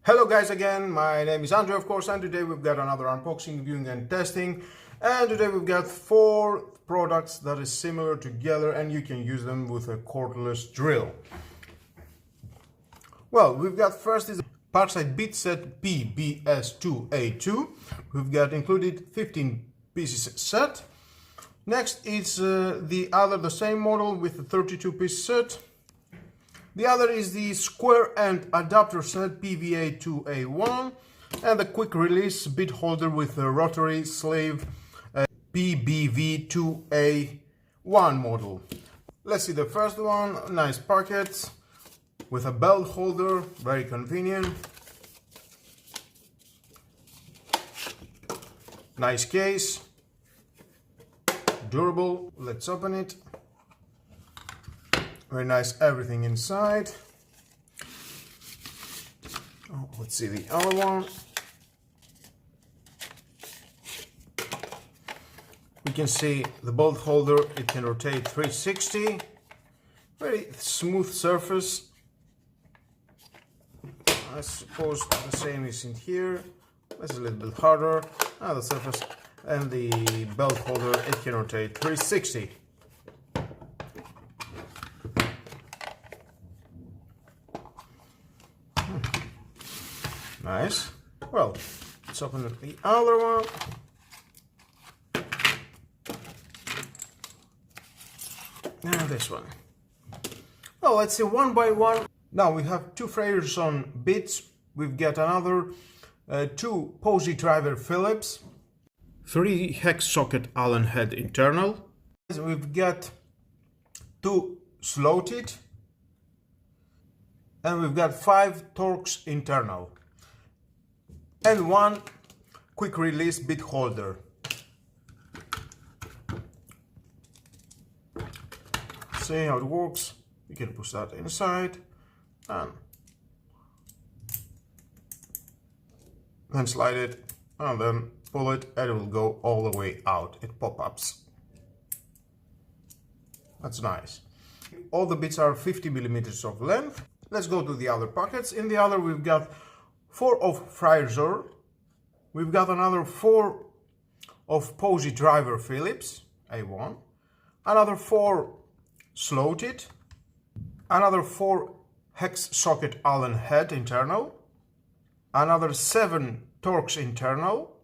Hello guys again, my name is Andrew of course, and today we've got another unboxing, viewing and testing. And today we've got 4 products that is similar together and you can use them with a cordless drill. Well, we've got first is Parkside bit set PBS 2A2. We've got included 15 pieces set. Next is the same model with the 32 piece set. The other is the square end adapter set PVA 2A1 and the quick release bit holder with a rotary sleeve PBV 2A1 model. Let's see the first one. Nice packet with a belt holder, very convenient. Nice case, durable. Let's open it. Very nice, everything inside. Oh, let's see the other one. We can see the bolt holder, it can rotate 360. Very smooth surface. I suppose the same is in here. This is a little bit harder. The surface and the belt holder, it can rotate 360. Nice. Well, let's open the other one. And this one. Well, let's see one by one. Now we have 2 Frierson bits. We've got another 2 Posy driver Phillips, 3 hex socket Allen head internal. We've got 2 slotted, and we've got 5 Torx internal. And 1 quick release bit holder. See how it works. You can push that inside and then slide it and then pull it and it will go all the way out. It pop-ups. That's nice. All the bits are 50 millimeters of length. Let's go to the other pockets. In the other we've got 4 of Frierson, we've got another 4 of Posy driver Phillips A1, another 4 slotted, another 4 hex socket Allen head internal, another 7 Torx internal,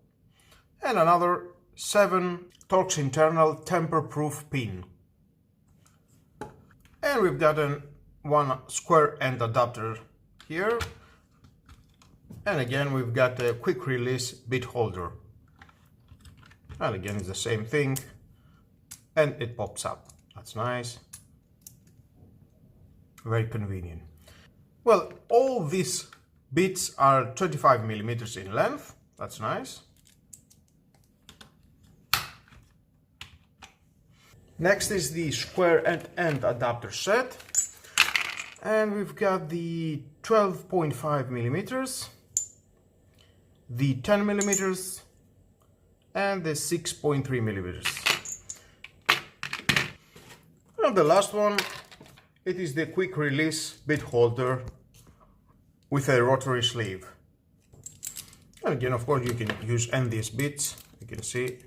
and another 7 Torx internal tamper-proof pin. And we've got one square end adapter here. And again, we've got a quick release bit holder. And again, it's the same thing. And it pops up. That's nice. Very convenient. Well, all these bits are 25 millimeters in length. That's nice. Next is the square end adapter set. And we've got the 12.5 millimeters. The 10 millimeters and the 6.3 millimeters. And the last one, it is the quick release bit holder with a rotary sleeve. And again, of course, you can use these bits. You can see it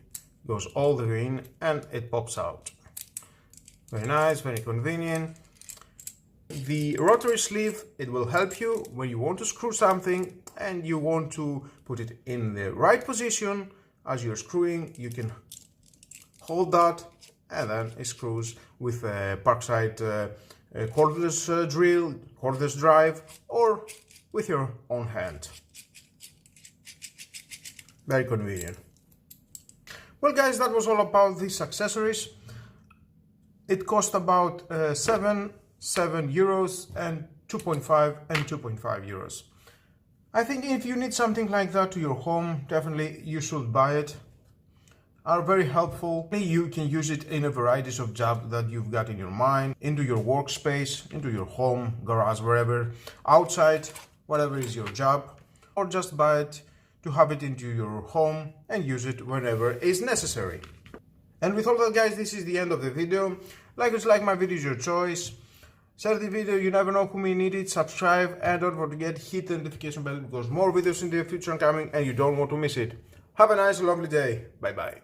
goes all the way in and it pops out. Very nice, very convenient. The rotary sleeve, it will help you when you want to screw something and you want to put it in the right position. As you're screwing, you can hold that and then it screws with a Parkside cordless drill, cordless drive, or with your own hand. Very convenient. Well guys, that was all about these accessories. It cost about 7 euros and 2.5 and 2.5 euros. I think if you need something like that to your home, definitely you should buy it. Are very helpful. You can use it in a variety of jobs that you've got in your mind, into your workspace, into your home, garage, wherever, outside, whatever is your job, or just buy it to have it into your home and use it whenever is necessary. And with all that guys, this is the end of the video. Like or dislike my video is your choice. share the video, you never know who may need it, subscribe, and don't forget hit the notification bell because more videos in the future are coming and you don't want to miss it. Have a nice lovely day. Bye bye.